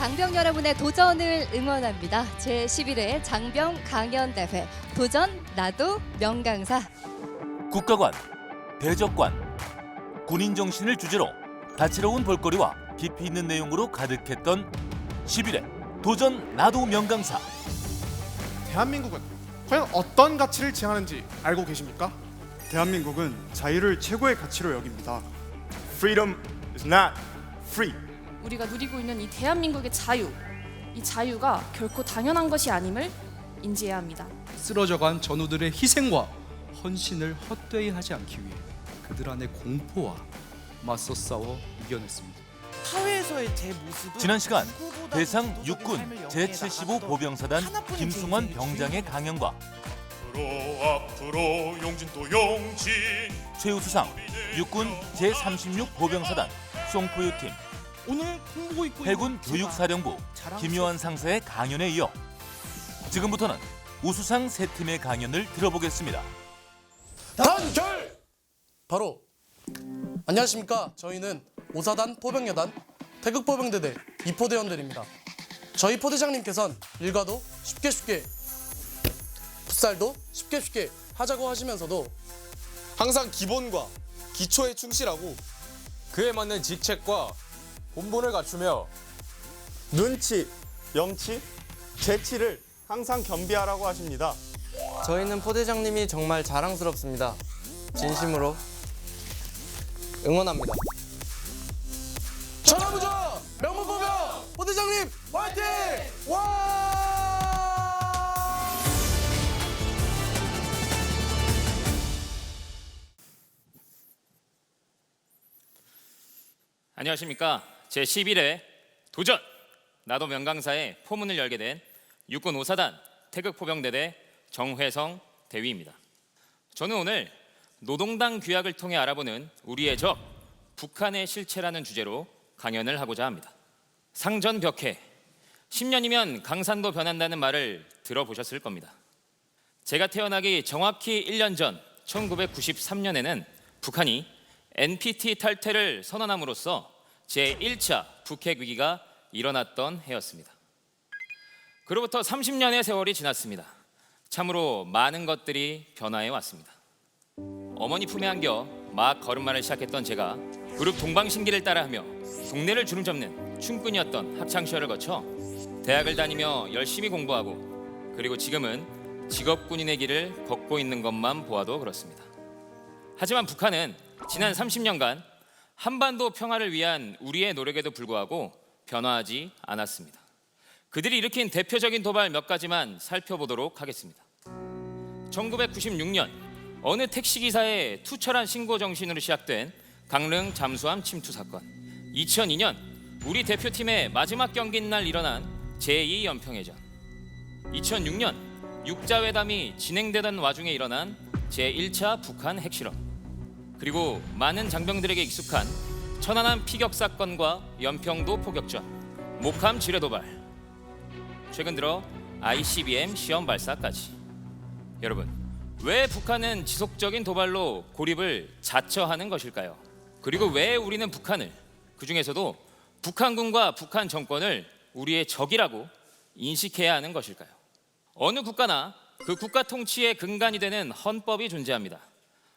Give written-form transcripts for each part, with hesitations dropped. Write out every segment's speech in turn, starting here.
장병 여러분의 도전을 응원합니다. 제11회 장병 강연대회 도전 나도 명강사. 국가관, 대적관, 군인 정신을 주제로 다채로운 볼거리와 깊이 있는 내용으로 가득했던 11회 도전 나도 명강사. 대한민국은 과연 어떤 가치를 지향하는지 알고 계십니까? 대한민국은 자유를 최고의 가치로 여깁니다. Freedom is not free. 우리가 누리고 있는 이 대한민국의 자유, 이 자유가 결코 당연한 것이 아님을 인지해야 합니다. 쓰러져간 전우들의 희생과 헌신을 헛되이 하지 않기 위해 그들 안의 공포와 맞서 싸워 이겨냈습니다. 사회에서의 제 모습은 지난 시간 누구보다 대상 기초적인 육군 삶을 영위해 제75 나가던 보병사단 하나뿐인 김승환 제 병장의 강연과 앞으로 용진 또 용진 최우수상 육군 제36 보병사단 송포유팀 오늘 공보고 있고 해군 있는 교육사령부 제가 김요한 상사의 강연에 이어 지금부터는 우수상 세 팀의 강연을 들어보겠습니다. 단결! 바로 안녕하십니까. 저희는 5사단 포병여단 태극포병대대 2포대원들입니다. 저희 포대장님께서는 일과도 쉽게 풋살도 쉽게 하자고 하시면서도 항상 기본과 기초에 충실하고 그에 맞는 직책과 본분을 갖추며 눈치, 염치, 재치를 항상 겸비하라고 하십니다. 저희는 포대장님이 정말 자랑스럽습니다. 진심으로 응원합니다. 전화부자 명문포병 포대장님 화이팅! 와! 안녕하십니까. 제11회 도전 나도 명강사의 포문을 열게 된 육군 5사단 태극포병대대 정회성 대위입니다. 저는 오늘 노동당 규약을 통해 알아보는 우리의 적 북한의 실체라는 주제로 강연을 하고자 합니다. 상전벽해 10년이면 강산도 변한다는 말을 들어보셨을 겁니다. 제가 태어나기 정확히 1년 전 1993년에는 북한이 NPT 탈퇴를 선언함으로써 제1차 북핵 위기가 일어났던 해였습니다. 그로부터 30년의 세월이 지났습니다. 참으로 많은 것들이 변화해 왔습니다. 어머니 품에 안겨 막 걸음마를 시작했던 제가 그룹 동방신기를 따라하며 동네를 주름잡는 춤꾼이었던 학창시절을 거쳐 대학을 다니며 열심히 공부하고 그리고 지금은 직업군인의 길을 걷고 있는 것만 보아도 그렇습니다. 하지만 북한은 지난 30년간 한반도 평화를 위한 우리의 노력에도 불구하고 변화하지 않았습니다. 그들이 일으킨 대표적인 도발 몇 가지만 살펴보도록 하겠습니다. 1996년 어느 택시기사의 투철한 신고 정신으로 시작된 강릉 잠수함 침투 사건. 2002년 우리 대표팀의 마지막 경기인 날 일어난 제2연평해전. 2006년 육자회담이 진행되던 와중에 일어난 제1차 북한 핵실험. 그리고 많은 장병들에게 익숙한 천안함 피격 사건과 연평도 포격전, 목함 지뢰 도발, 최근 들어 ICBM 시험 발사까지. 여러분, 왜 북한은 지속적인 도발로 고립을 자처하는 것일까요? 그리고 왜 우리는 북한을, 그 중에서도 북한군과 북한 정권을 우리의 적이라고 인식해야 하는 것일까요? 어느 국가나 그 국가 통치의 근간이 되는 헌법이 존재합니다.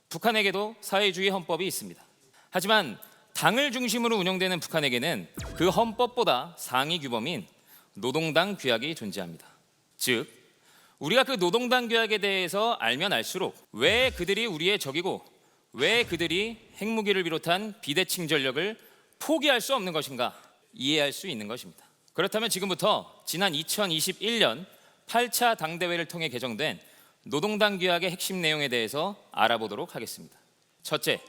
북한에게도 사회주의 헌법이 있습니다. 하지만 당을 중심으로 운영되는 북한에게는 그 헌법보다 상위 규범인 노동당 규약이 존재합니다. 즉, 우리가 그 노동당 규약에 대해서 알면 알수록 왜 그들이 우리의 적이고 왜 그들이 핵무기를 비롯한 비대칭 전력을 포기할 수 없는 것인가 이해할 수 있는 것입니다. 그렇다면 지금부터 지난 2021년 8차 당대회를 통해 개정된 노동당 규약의 핵심 내용에 대해서 알아보도록 하겠습니다. 첫째,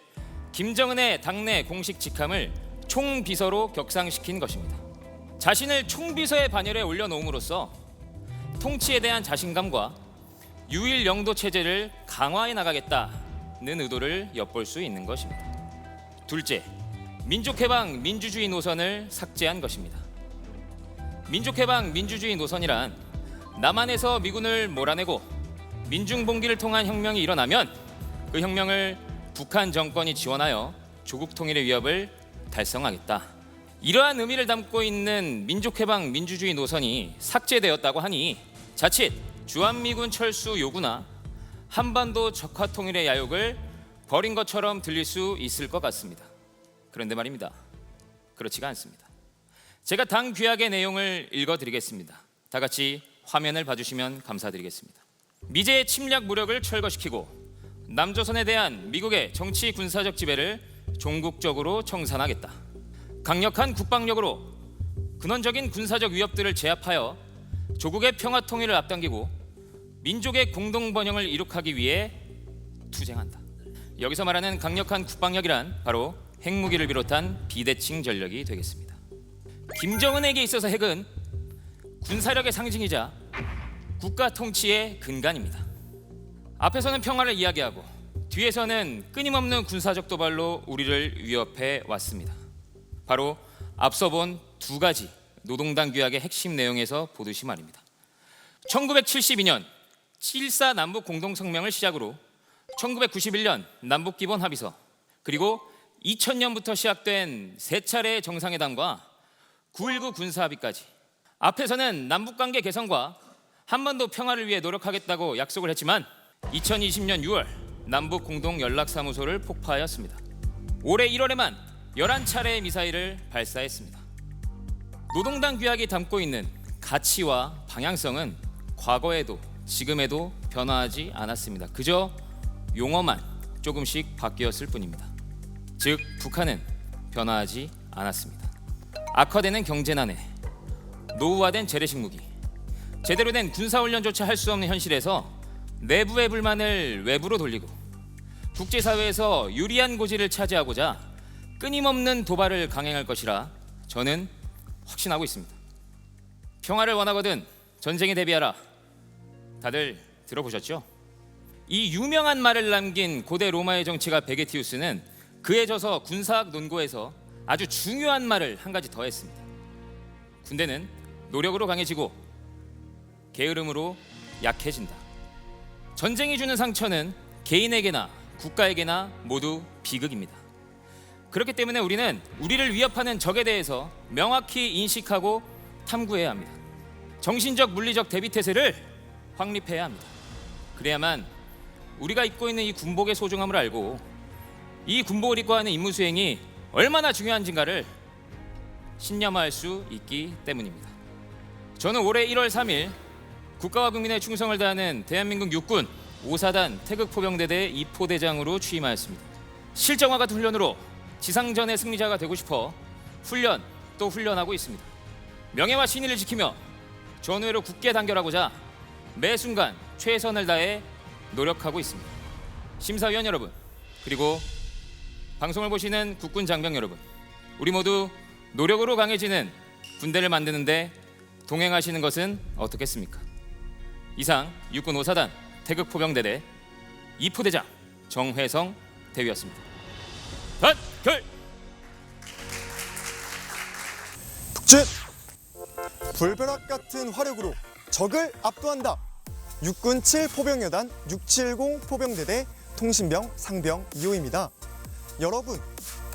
김정은의 당내 공식 직함을 총비서로 격상시킨 것입니다. 자신을 총비서의 반열에 올려놓음으로써 통치에 대한 자신감과 유일 영도 체제를 강화해 나가겠다는 의도를 엿볼 수 있는 것입니다. 둘째, 민족해방 민주주의 노선을 삭제한 것입니다. 민족해방 민주주의 노선이란 남한에서 미군을 몰아내고 민중봉기를 통한 혁명이 일어나면 그 혁명을 북한 정권이 지원하여 조국 통일의 위협을 달성하겠다. 이러한 의미를 담고 있는 민족해방 민주주의 노선이 삭제되었다고 하니 자칫 주한미군 철수 요구나 한반도 적화 통일의 야욕을 버린 것처럼 들릴 수 있을 것 같습니다. 그런데 말입니다. 그렇지가 않습니다. 제가 당 규약의 내용을 읽어드리겠습니다. 다 같이 화면을 봐주시면 감사드리겠습니다. 미제의 침략 무력을 철거시키고 남조선에 대한 미국의 정치 군사적 지배를 종국적으로 청산하겠다. 강력한 국방력으로 근원적인 군사적 위협들을 제압하여 조국의 평화 통일을 앞당기고 민족의 공동 번영을 이룩하기 위해 투쟁한다. 여기서 말하는 강력한 국방력이란 바로 핵무기를 비롯한 비대칭 전력이 되겠습니다. 김정은에게 있어서 핵은 군사력의 상징이자 국가 통치의 근간입니다. 앞에서는 평화를 이야기하고 뒤에서는 끊임없는 군사적 도발로 우리를 위협해 왔습니다. 바로 앞서 본 두 가지 노동당 규약의 핵심 내용에서 보듯이 말입니다. 1972년 7.4 남북 공동성명을 시작으로 1991년 남북기본합의서, 그리고 2000년부터 시작된 세 차례의 정상회담과 9.19 군사합의까지, 앞에서는 남북관계 개선과 한반도 평화를 위해 노력하겠다고 약속을 했지만 2020년 6월 남북 공동연락사무소를 폭파하였습니다. 올해 1월에만 11차례의 미사일을 발사했습니다. 노동당 규약이 담고 있는 가치와 방향성은 과거에도 지금에도 변화하지 않았습니다. 그저 용어만 조금씩 바뀌었을 뿐입니다. 즉 북한은 변화하지 않았습니다. 악화되는 경제난에, 노후화된 재래식 무기, 제대로 된 군사훈련조차 할 수 없는 현실에서 내부의 불만을 외부로 돌리고 국제사회에서 유리한 고지를 차지하고자 끊임없는 도발을 강행할 것이라 저는 확신하고 있습니다. 평화를 원하거든 전쟁에 대비하라. 다들 들어보셨죠? 이 유명한 말을 남긴 고대 로마의 정치가 베게티우스는 그에 져서 군사학 논고에서 아주 중요한 말을 한 가지 더 했습니다. 군대는 노력으로 강해지고 게으름으로 약해진다. 전쟁이 주는 상처는 개인에게나 국가에게나 모두 비극입니다. 그렇기 때문에 우리는 우리를 위협하는 적에 대해서 명확히 인식하고 탐구해야 합니다. 정신적 물리적 대비태세를 확립해야 합니다. 그래야만 우리가 입고 있는 이 군복의 소중함을 알고 이 군복을 입고 하는 임무 수행이 얼마나 중요한지를 신념할 수 있기 때문입니다. 저는 올해 1월 3일 국가와 국민의 충성을 다하는 대한민국 육군 5사단 태극포병대대 2포대장으로 취임하였습니다. 실정과 같은 훈련으로 지상전의 승리자가 되고 싶어 훈련 또 훈련하고 있습니다. 명예와 신의를 지키며 전우회로 굳게 단결하고자 매 순간 최선을 다해 노력하고 있습니다. 심사위원 여러분, 그리고 방송을 보시는 국군 장병 여러분, 우리 모두 노력으로 강해지는 군대를 만드는 데 동행하시는 것은 어떻겠습니까? 이상 육군 5사단 태극포병대대 2포대장 정회성 대위였습니다. 단결! 북진! 불벼락 같은 화력으로 적을 압도한다. 육군 7포병여단 670 포병대대 통신병 상병 2호입니다. 여러분,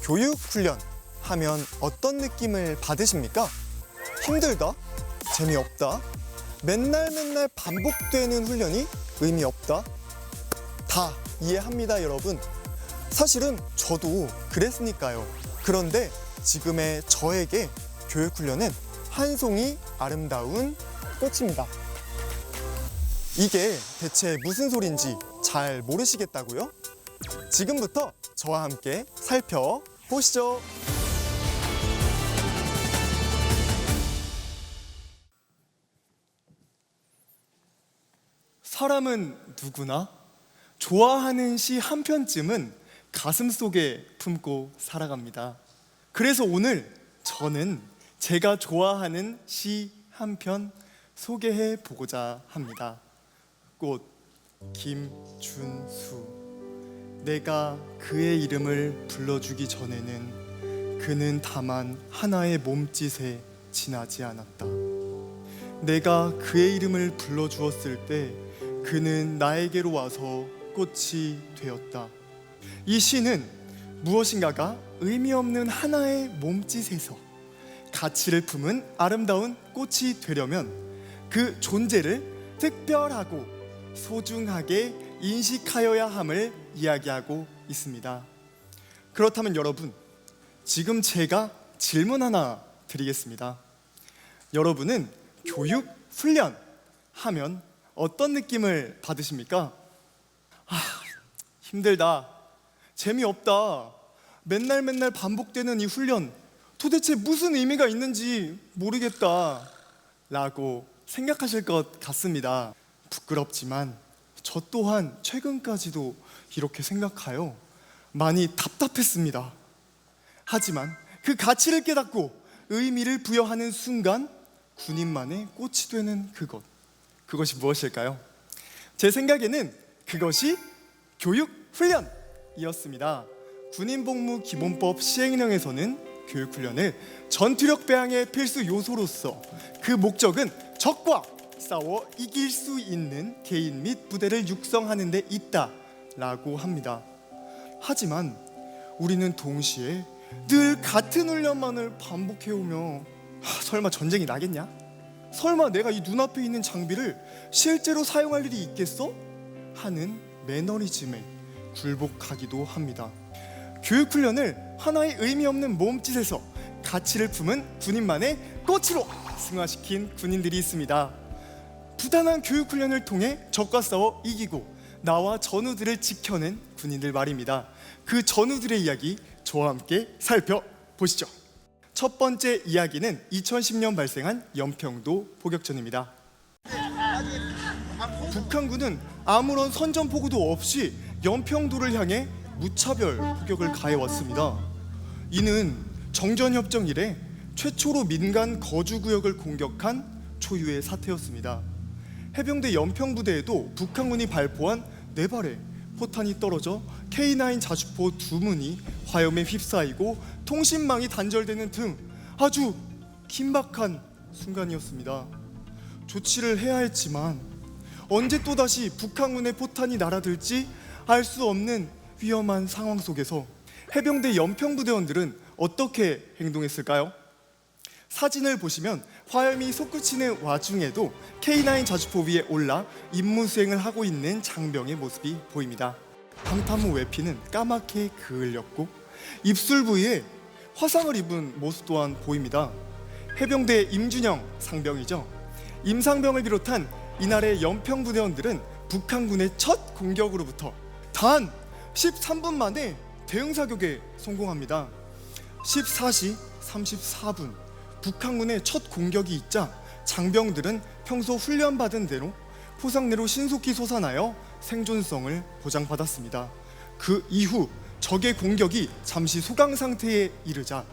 교육훈련 하면 어떤 느낌을 받으십니까? 힘들다? 재미없다? 맨날 반복되는 훈련이 의미 없다? 다 이해합니다, 여러분. 사실은 저도 그랬으니까요. 그런데 지금의 저에게 교육훈련은 한 송이 아름다운 꽃입니다. 이게 대체 무슨 소린지 잘 모르시겠다고요? 지금부터 저와 함께 살펴보시죠. 사람은 누구나 좋아하는 시 한 편쯤은 가슴속에 품고 살아갑니다. 그래서 오늘 저는 제가 좋아하는 시 한 편 소개해 보고자 합니다. 꽃, 김준수. 내가 그의 이름을 불러주기 전에는 그는 다만 하나의 몸짓에 지나지 않았다. 내가 그의 이름을 불러주었을 때 그는 나에게로 와서 꽃이 되었다. 이 시는 무엇인가가 의미 없는 하나의 몸짓에서 가치를 품은 아름다운 꽃이 되려면 그 존재를 특별하고 소중하게 인식하여야 함을 이야기하고 있습니다. 그렇다면 여러분, 지금 제가 질문 하나 드리겠습니다. 여러분은 교육, 훈련 하면 어떤 느낌을 받으십니까? 힘들다, 재미없다, 맨날 반복되는 이 훈련 도대체 무슨 의미가 있는지 모르겠다 라고 생각하실 것 같습니다. 부끄럽지만 저 또한 최근까지도 이렇게 생각하여 많이 답답했습니다. 하지만 그 가치를 깨닫고 의미를 부여하는 순간 군인만의 꽃이 되는 그것이 무엇일까요? 제 생각에는 그것이 교육 훈련이었습니다. 군인복무기본법 시행령에서는 교육훈련을 전투력 배양의 필수 요소로서 그 목적은 적과 싸워 이길 수 있는 개인 및 부대를 육성하는 데 있다라고 합니다. 하지만 우리는 동시에 늘 같은 훈련만을 반복해오며 설마 전쟁이 나겠냐? 설마 내가 이 눈앞에 있는 장비를 실제로 사용할 일이 있겠어? 하는 매너리즘에 굴복하기도 합니다. 교육훈련을 하나의 의미 없는 몸짓에서 가치를 품은 군인만의 꽃으로 승화시킨 군인들이 있습니다. 부단한 교육훈련을 통해 적과 싸워 이기고 나와 전우들을 지켜낸 군인들 말입니다. 그 전우들의 이야기 저와 함께 살펴보시죠. 첫 번째 이야기는 2010년 발생한 연평도 포격전입니다. 북한군은 아무런 선전포고도 없이 연평도를 향해 무차별 포격을 가해왔습니다. 이는 정전협정 이래 최초로 민간 거주구역을 공격한 초유의 사태였습니다. 해병대 연평부대에도 북한군이 발포한 4발의 포탄이 떨어져 K9 자주포 2문이 화염에 휩싸이고 통신망이 단절되는 등 아주 긴박한 순간이었습니다. 조치를 해야 했지만 언제 또다시 북한군의 포탄이 날아들지 알 수 없는 위험한 상황 속에서 해병대 연평부대원들은 어떻게 행동했을까요? 사진을 보시면 화염이 솟구치는 와중에도 K9 자주포 위에 올라 임무 수행을 하고 있는 장병의 모습이 보입니다. 방탄모 외피는 까맣게 그을렸고 입술 부위에 화상을 입은 모습 또한 보입니다. 해병대 임준영 상병이죠. 임상병을 비롯한 이날의 연평부대원들은 북한군의 첫 공격으로부터 단 13분 만에 대응 사격에 성공합니다. 14시 34분 북한군의 첫 공격이 있자 장병들은 평소 훈련받은 대로 포상내로 신속히 솟아나여 생존성을 보장받았습니다. 그 이후 적의 공격이 잠시 소강 상태에 이르자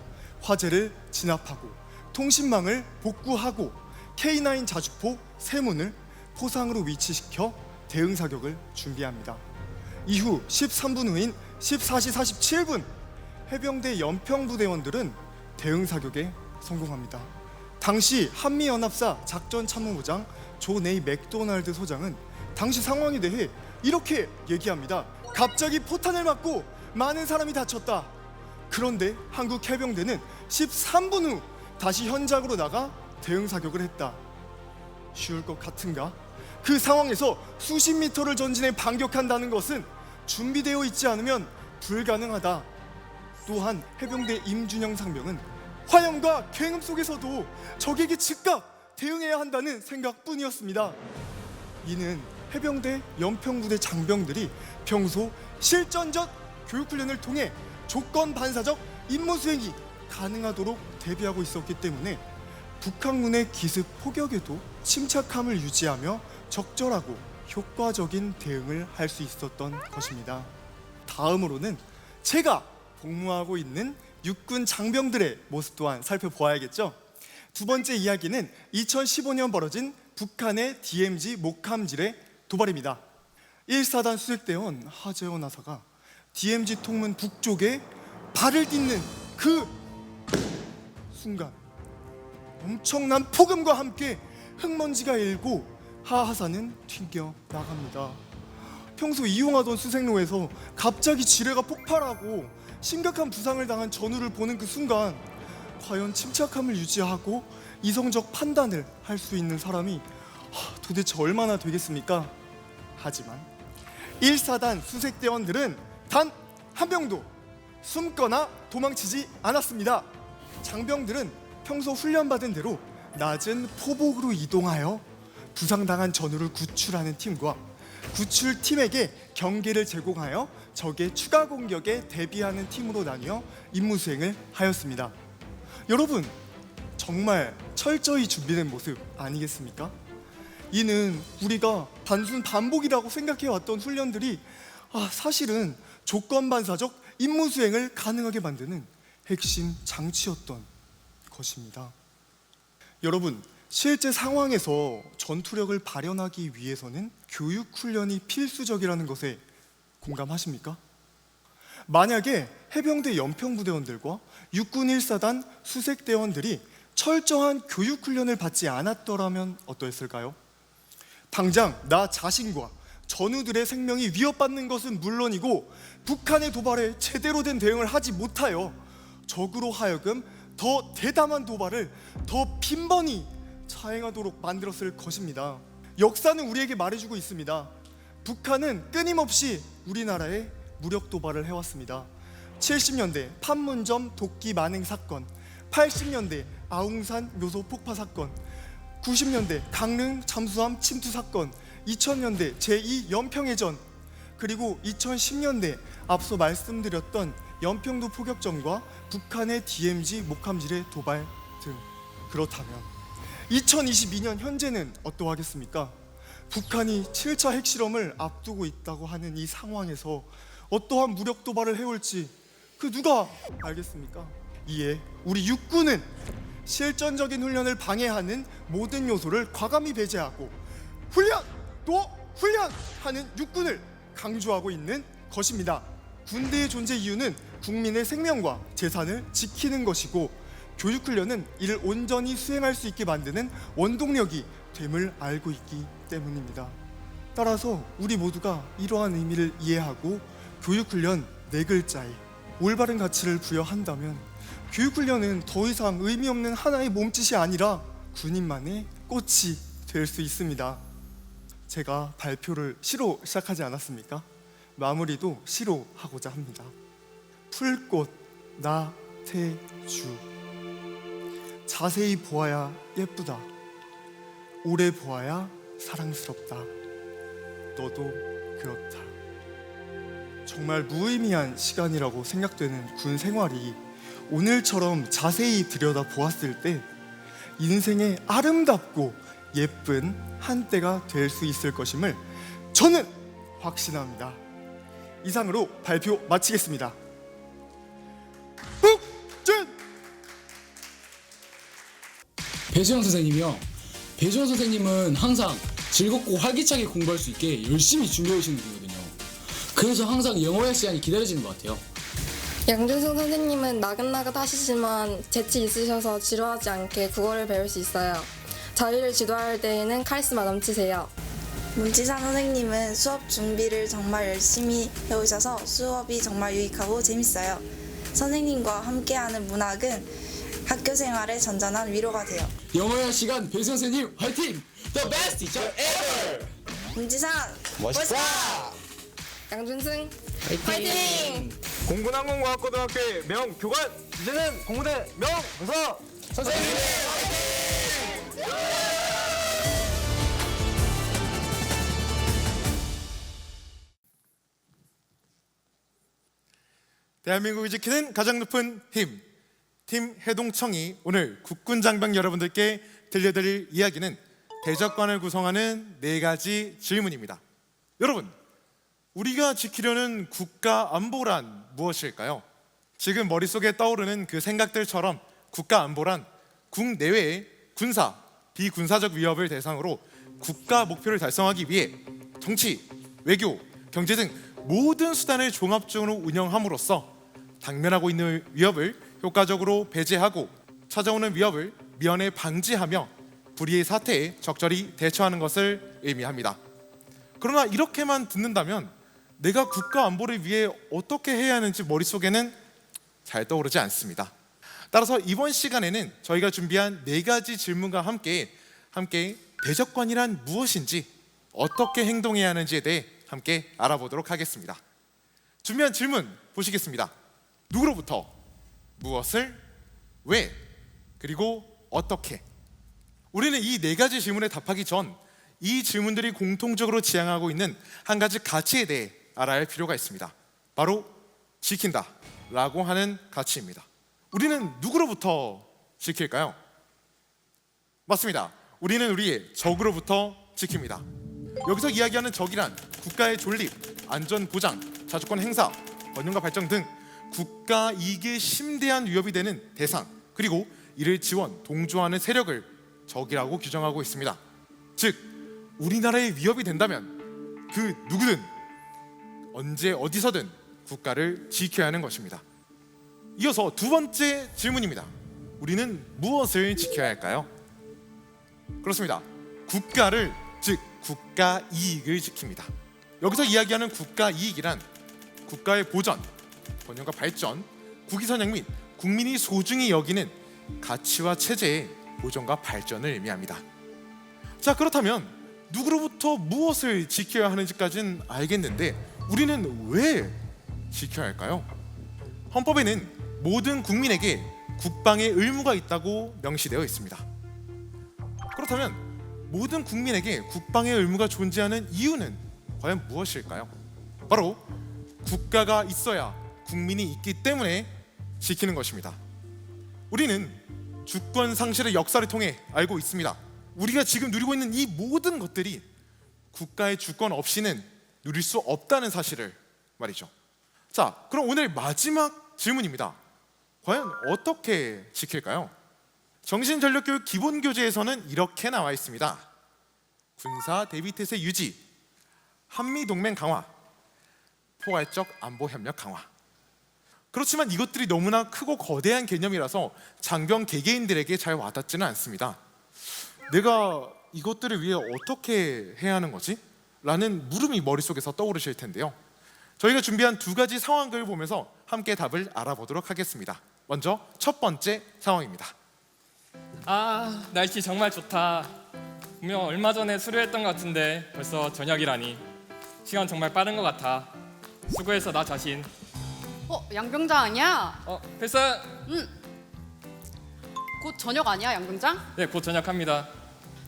화재를 진압하고 통신망을 복구하고 K9 자주포 3문을 포상으로 위치시켜 대응 사격을 준비합니다. 이후 13분 후인 14시 47분 해병대 연평부대원들은 대응 사격에 성공합니다. 당시 한미연합사 작전참모부장 존 A 맥도날드 소장은 당시 상황에 대해 이렇게 얘기합니다. 갑자기 포탄을 맞고 많은 사람이 다쳤다. 그런데 한국 해병대는 13분 후 다시 현장으로 나가 대응 사격을 했다. 쉬울 것 같은가? 그 상황에서 수십 미터를 전진해 반격한다는 것은 준비되어 있지 않으면 불가능하다. 또한 해병대 임준영 상병은 화염과 굉음 속에서도 적에게 즉각 대응해야 한다는 생각뿐이었습니다. 이는 해병대 연평부대 장병들이 평소 실전적 교육훈련을 통해 조건 반사적 임무 수행이 가능하도록 대비하고 있었기 때문에 북한군의 기습 포격에도 침착함을 유지하며 적절하고 효과적인 대응을 할 수 있었던 것입니다. 다음으로는 제가 복무하고 있는 육군 장병들의 모습 또한 살펴보아야겠죠. 두 번째 이야기는 2015년 벌어진 북한의 DMZ 목함질의 도발입니다. 1사단 수색대원 하재원 하사가 DMZ 통문 북쪽에 발을 딛는 그 순간 엄청난 폭음과 함께 흙먼지가 일고 하하사는 튕겨 나갑니다. 평소 이용하던 수색로에서 갑자기 지뢰가 폭발하고 심각한 부상을 당한 전우를 보는 그 순간 과연 침착함을 유지하고 이성적 판단을 할 수 있는 사람이 도대체 얼마나 되겠습니까? 하지만 1사단 수색대원들은 단 한 명도 숨거나 도망치지 않았습니다. 장병들은 평소 훈련받은 대로 낮은 포복으로 이동하여 부상당한 전우를 구출하는 팀과 구출팀에게 경계를 제공하여 적의 추가 공격에 대비하는 팀으로 나뉘어 임무 수행을 하였습니다. 여러분, 정말 철저히 준비된 모습 아니겠습니까? 이는 우리가 단순 반복이라고 생각해왔던 훈련들이 사실은 조건반사적 임무 수행을 가능하게 만드는 핵심 장치였던 것입니다. 여러분, 실제 상황에서 전투력을 발현하기 위해서는 교육 훈련이 필수적이라는 것에 공감하십니까? 만약에 해병대 연평부대원들과 육군 1사단 수색대원들이 철저한 교육 훈련을 받지 않았더라면 어떠했을까요? 당장 나 자신과 전우들의 생명이 위협받는 것은 물론이고 북한의 도발에 제대로 된 대응을 하지 못하여 적으로 하여금 더 대담한 도발을 더 빈번히 자행하도록 만들었을 것입니다. 역사는 우리에게 말해주고 있습니다. 북한은 끊임없이 우리나라에 무력 도발을 해왔습니다. 70년대 판문점 도끼 만행 사건, 80년대 아웅산 묘소 폭파 사건, 90년대 강릉 잠수함 침투 사건, 2000년대 제2 연평해전, 그리고 2010년대 앞서 말씀드렸던 연평도 포격전과 북한의 DMZ 목함질의 도발 등. 그렇다면 2022년 현재는 어떠하겠습니까? 북한이 7차 핵실험을 앞두고 있다고 하는 이 상황에서 어떠한 무력 도발을 해올지 누가 알겠습니까? 이에 우리 육군은 실전적인 훈련을 방해하는 모든 요소를 과감히 배제하고 훈련! 또 훈련하는 육군을 강조하고 있는 것입니다. 군대의 존재 이유는 국민의 생명과 재산을 지키는 것이고 교육훈련은 이를 온전히 수행할 수 있게 만드는 원동력이 됨을 알고 있기 때문입니다. 따라서 우리 모두가 이러한 의미를 이해하고 교육훈련 4글자에 올바른 가치를 부여한다면 교육훈련은 더 이상 의미 없는 하나의 몸짓이 아니라 군인만의 꽃이 될 수 있습니다. 제가 발표를 시로 시작하지 않았습니까? 마무리도 시로 하고자 합니다. 풀꽃 나태주, 자세히 보아야 예쁘다, 오래 보아야 사랑스럽다, 너도 그렇다. 정말 무의미한 시간이라고 생각되는 군 생활이 오늘처럼 자세히 들여다보았을 때 인생의 아름답고 예쁜 한때가 될 수 있을 것임을 저는 확신합니다. 이상으로 발표 마치겠습니다. 북준! 배수영 선생님이요. 배수영 선생님은 항상 즐겁고 활기차게 공부할 수 있게 열심히 준비해 오시는 분이거든요. 그래서 항상 영어의 시간이 기다려지는 것 같아요. 양준승 선생님은 나긋나긋 하시지만 재치 있으셔서 지루하지 않게 국어를 배울 수 있어요. 저희를 지도할 때에는 카리스마 넘치세요. 문지산 선생님은 수업 준비를 정말 열심히 해오셔서 수업이 정말 유익하고 재밌어요. 선생님과 함께하는 문학은 학교 생활에 전전한 위로가 돼요. 영어의 시간 배수영 선생님 화이팅! The best teacher ever! 문지산 멋있다! 양준승 화이팅! 공군항공과학고등학교의 명교관, 이제는 공군의 명무사 선생님 화이팅! 대한민국을 지키는 가장 높은 힘, 팀 해동청이 오늘 국군 장병 여러분들께 들려드릴 이야기는 대적관을 구성하는 4가지 질문입니다. 여러분, 우리가 지키려는 국가 안보란 무엇일까요? 지금 머릿속에 떠오르는 그 생각들처럼 국가 안보란 국내외의 군사, 비군사적 위협을 대상으로 국가 목표를 달성하기 위해 정치, 외교, 경제 등 모든 수단을 종합적으로 운영함으로써 당면하고 있는 위협을 효과적으로 배제하고 찾아오는 위협을 미연에 방지하며 불의의 사태에 적절히 대처하는 것을 의미합니다. 그러나 이렇게만 듣는다면 내가 국가 안보를 위해 어떻게 해야 하는지 머릿속에는 잘 떠오르지 않습니다. 따라서 이번 시간에는 저희가 준비한 4가지 질문과 함께 대적권이란 무엇인지, 어떻게 행동해야 하는지에 대해 함께 알아보도록 하겠습니다. 준비한 질문 보시겠습니다. 누구로부터, 무엇을, 왜, 그리고 어떻게. 우리는 이 4가지 질문에 답하기 전 이 질문들이 공통적으로 지향하고 있는 한 가지 가치에 대해 알아야 할 필요가 있습니다. 바로 지킨다 라고 하는 가치입니다. 우리는 누구로부터 지킬까요? 맞습니다. 우리는 우리의 적으로부터 지킵니다. 여기서 이야기하는 적이란 국가의 존립, 안전 보장, 자주권 행사, 번영과 발전 등 국가 이익에 심대한 위협이 되는 대상, 그리고 이를 지원, 동조하는 세력을 적이라고 규정하고 있습니다. 즉, 우리나라에 위협이 된다면 그 누구든 언제 어디서든 국가를 지켜야 하는 것입니다. 이어서 2번째 질문입니다. 우리는 무엇을 지켜야 할까요? 그렇습니다. 국가를, 즉 국가 이익을 지킵니다. 여기서 이야기하는 국가 이익이란 국가의 보전, 번영과 발전, 국위선양 및 국민이 소중히 여기는 가치와 체제의 보존과 발전을 의미합니다. 자, 그렇다면 누구로부터 무엇을 지켜야 하는지까지는 알겠는데 우리는 왜 지켜야 할까요? 헌법에는 모든 국민에게 국방의 의무가 있다고 명시되어 있습니다. 그렇다면 모든 국민에게 국방의 의무가 존재하는 이유는 과연 무엇일까요? 바로 국가가 있어야 국민이 있기 때문에 지키는 것입니다. 우리는 주권 상실의 역사를 통해 알고 있습니다. 우리가 지금 누리고 있는 이 모든 것들이 국가의 주권 없이는 누릴 수 없다는 사실을 말이죠. 자, 그럼 오늘 마지막 질문입니다. 과연 어떻게 지킬까요? 정신전력교육 기본교재에서는 이렇게 나와 있습니다. 군사 대비태세 유지, 한미동맹 강화, 포괄적 안보협력 강화. 그렇지만 이것들이 너무나 크고 거대한 개념이라서 장병 개개인들에게 잘 와닿지는 않습니다. 내가 이것들을 위해 어떻게 해야 하는 거지? 라는 물음이 머릿속에서 떠오르실 텐데요. 저희가 준비한 2가지 상황극을 보면서 함께 답을 알아보도록 하겠습니다. 먼저 첫 번째 상황입니다. 아, 날씨 정말 좋다. 분명 얼마 전에 수료했던 것 같은데 벌써 저녁이라니. 시간 정말 빠른 것 같아. 수고해서 나 자신. 양병장 아니야? 필승! 곧 저녁 아니야, 양병장? 네, 곧 저녁합니다.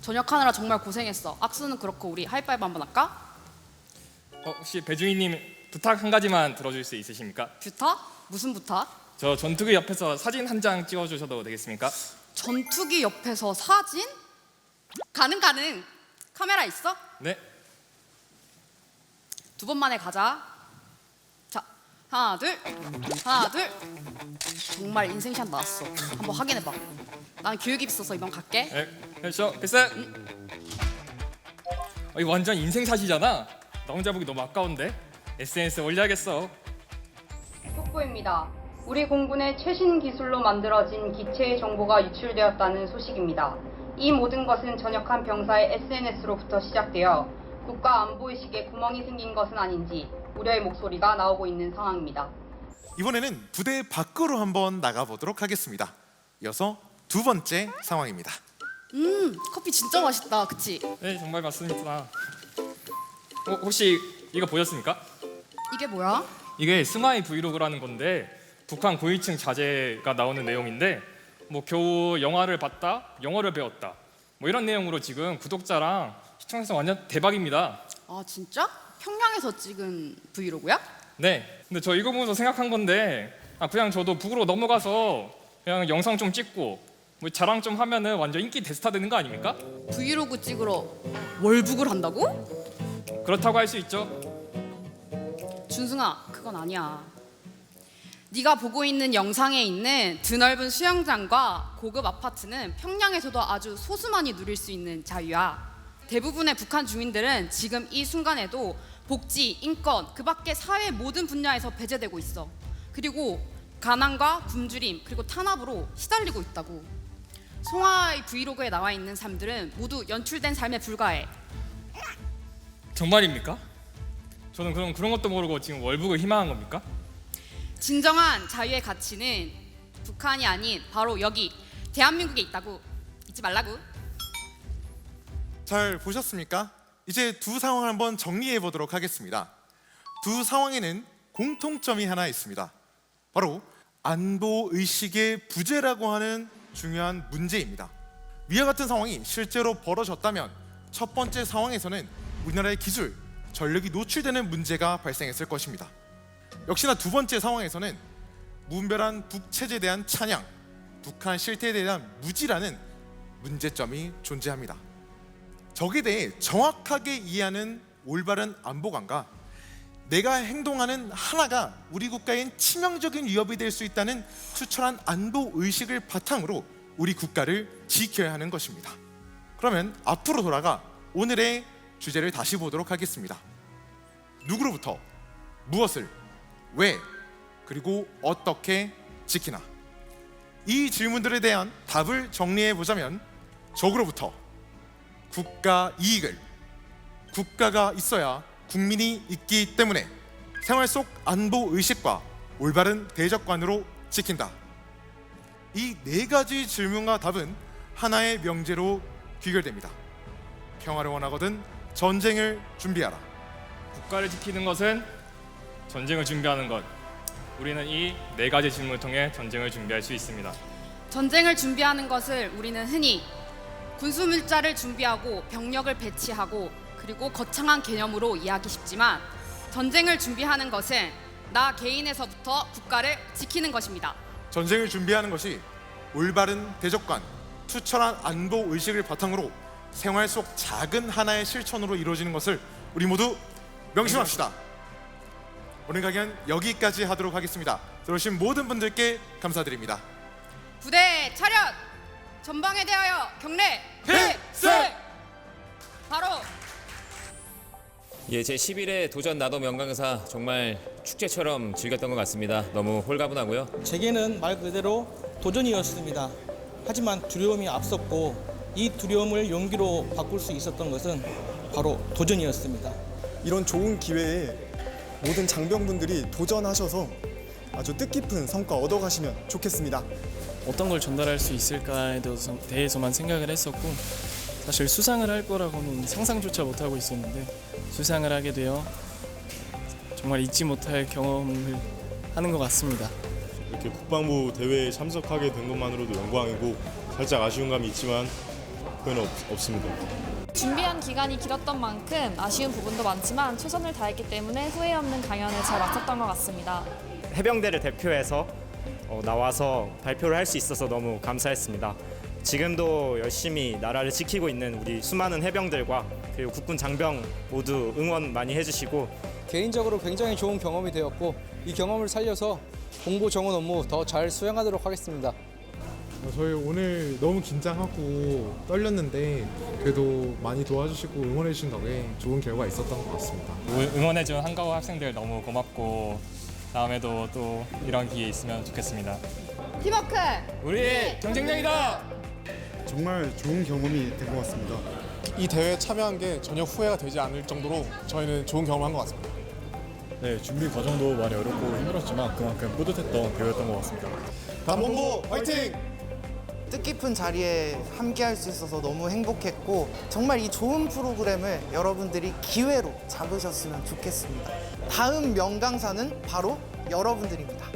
저녁하느라 정말 고생했어. 악수는 그렇고 우리 하이파이브 한번 할까? 혹시 배중희님 부탁 한 가지만 들어줄 수 있으십니까? 부탁? 무슨 부탁? 저 전투기 옆에서 사진 한 장 찍어주셔도 되겠습니까? 전투기 옆에서 사진? 가능. 카메라 있어? 네. 2번 만에 가자. 자, 하나 둘. 정말 인생샷 나왔어. 한번 확인해봐. 난 교육이 있어서 이번 갈게. 네, 그렇죠. 필승! 이거 완전 인생샷이잖아. 나 혼자 보기 너무 아까운데. SNS에 올려야겠어. 속보입니다. 우리 공군의 최신 기술로 만들어진 기체의 정보가 유출되었다는 소식입니다. 이 모든 것은 전역한 병사의 SNS로부터 시작되어 국가 안보의식에 구멍이 생긴 것은 아닌지 우려의 목소리가 나오고 있는 상황입니다. 이번에는 부대 밖으로 한번 나가보도록 하겠습니다. 이어서 2번째 상황입니다. 커피 진짜 맛있다, 그치? 네, 정말 맞습니다. 혹시 이거 보셨습니까? 이게 뭐야? 이게 스마이 브이로그라는 건데 북한 고위층 자제가 나오는 내용인데 뭐 겨우 영화를 봤다, 영어를 배웠다 뭐 이런 내용으로 지금 구독자랑 시청자 완전 대박입니다. 아 진짜? 평양에서 찍은 브이로그야? 네, 근데 저 이거 보면서 생각한 건데 그냥 저도 북으로 넘어가서 그냥 영상 좀 찍고 뭐 자랑 좀 하면은 완전 인기 대스타 되는 거 아닙니까? 브이로그 찍으러 월북을 한다고? 그렇다고 할 수 있죠. 준승아, 그건 아니야. 네가 보고 있는 영상에 있는 드넓은 수영장과 고급 아파트는 평양에서도 아주 소수만이 누릴 수 있는 자유야. 대부분의 북한 주민들은 지금 이 순간에도 복지, 인권, 그 밖에 사회 모든 분야에서 배제되고 있어. 그리고 가난과 굶주림, 그리고 탄압으로 시달리고 있다고. 송하의 브이로그에 나와 있는 삶들은 모두 연출된 삶에 불과해. 정말입니까? 저는 그럼 그런 것도 모르고 지금 월북을 희망한 겁니까? 진정한 자유의 가치는 북한이 아닌 바로 여기 대한민국에 있다고 잊지 말라고. 잘 보셨습니까? 이제 두 상황을 한번 정리해 보도록 하겠습니다. 두 상황에는 공통점이 하나 있습니다. 바로 안보 의식의 부재라고 하는 중요한 문제입니다. 위와 같은 상황이 실제로 벌어졌다면 첫 번째 상황에서는 우리나라의 기술, 전력이 노출되는 문제가 발생했을 것입니다. 역시나 두 번째 상황에서는 무분별한 북체제에 대한 찬양, 북한 실태에 대한 무지라는 문제점이 존재합니다. 적에 대해 정확하게 이해하는 올바른 안보관과 내가 행동하는 하나가 우리 국가엔 치명적인 위협이 될 수 있다는 투철한 안보 의식을 바탕으로 우리 국가를 지켜야 하는 것입니다. 그러면 앞으로 돌아가 오늘의 주제를 다시 보도록 하겠습니다. 누구로부터, 무엇을, 왜, 그리고 어떻게 지키나? 이 질문들에 대한 답을 정리해 보자면 적으로부터 국가 이익을, 국가가 있어야 국민이 있기 때문에 생활 속 안보 의식과 올바른 대적관으로 지킨다. 이 네 가지 질문과 답은 하나의 명제로 귀결됩니다. 평화를 원하거든 전쟁을 준비하라. 국가를 지키는 것은 전쟁을 준비하는 것. 우리는 이 네 가지 질문을 통해 전쟁을 준비할 수 있습니다. 전쟁을 준비하는 것을 우리는 흔히 군수 물자를 준비하고 병력을 배치하고 그리고 거창한 개념으로 이해하기 쉽지만 전쟁을 준비하는 것은 나 개인에서부터 국가를 지키는 것입니다. 전쟁을 준비하는 것이 올바른 대적관, 투철한 안보 의식을 바탕으로 생활 속 작은 하나의 실천으로 이루어지는 것을 우리 모두 명심합시다. 오늘 강연 여기까지 하도록 하겠습니다. 들어오신 모든 분들께 감사드립니다. 부대 차렷! 전방에 대하여 경례! 필승! 바로 예, 제 11회 도전 나도 명강사 정말 축제처럼 즐겼던 것 같습니다. 너무 홀가분하고요. 제게는 말 그대로 도전이었습니다. 하지만 두려움이 앞섰고 이 두려움을 용기로 바꿀 수 있었던 것은 바로 도전이었습니다. 이런 좋은 기회에 모든 장병분들이 도전하셔서 아주 뜻깊은 성과 얻어가시면 좋겠습니다. 어떤 걸 전달할 수 있을까에 대해서만 생각을 했었고 사실 수상을 할 거라고는 상상조차 못하고 있었는데 수상을 하게 되어 정말 잊지 못할 경험을 하는 것 같습니다. 이렇게 국방부 대회에 참석하게 된 것만으로도 영광이고 살짝 아쉬운 감이 있지만 그건 없습니다. 준비한 기간이 길었던 만큼 아쉬운 부분도 많지만 최선을 다했기 때문에 후회 없는 강연을 잘 마쳤던 것 같습니다. 해병대를 대표해서 나와서 발표를 할 수 있어서 너무 감사했습니다. 지금도 열심히 나라를 지키고 있는 우리 수많은 해병들과 그리고 국군 장병 모두 응원 많이 해주시고 개인적으로 굉장히 좋은 경험이 되었고 이 경험을 살려서 공보 정원 업무 더 잘 수행하도록 하겠습니다. 저희 오늘 너무 긴장하고 떨렸는데 그래도 많이 도와주시고 응원해 주신 덕에 좋은 결과 있었던 것 같습니다. 응원해준 한가위 학생들 너무 고맙고 다음에도 또 이런 기회 있으면 좋겠습니다. 팀워크! 우리 경쟁력이다! 정말 좋은 경험이 된 것 같습니다. 이 대회에 참여한 게 전혀 후회가 되지 않을 정도로 저희는 좋은 경험을 한 것 같습니다. 네, 준비 과정도 많이 어렵고 힘들었지만 그만큼 뿌듯했던 대회였던 것 같습니다. 단본부 화이팅! 뜻깊은 자리에 함께할 수 있어서 너무 행복했고 정말 이 좋은 프로그램을 여러분들이 기회로 잡으셨으면 좋겠습니다. 다음 명강사는 바로 여러분들입니다.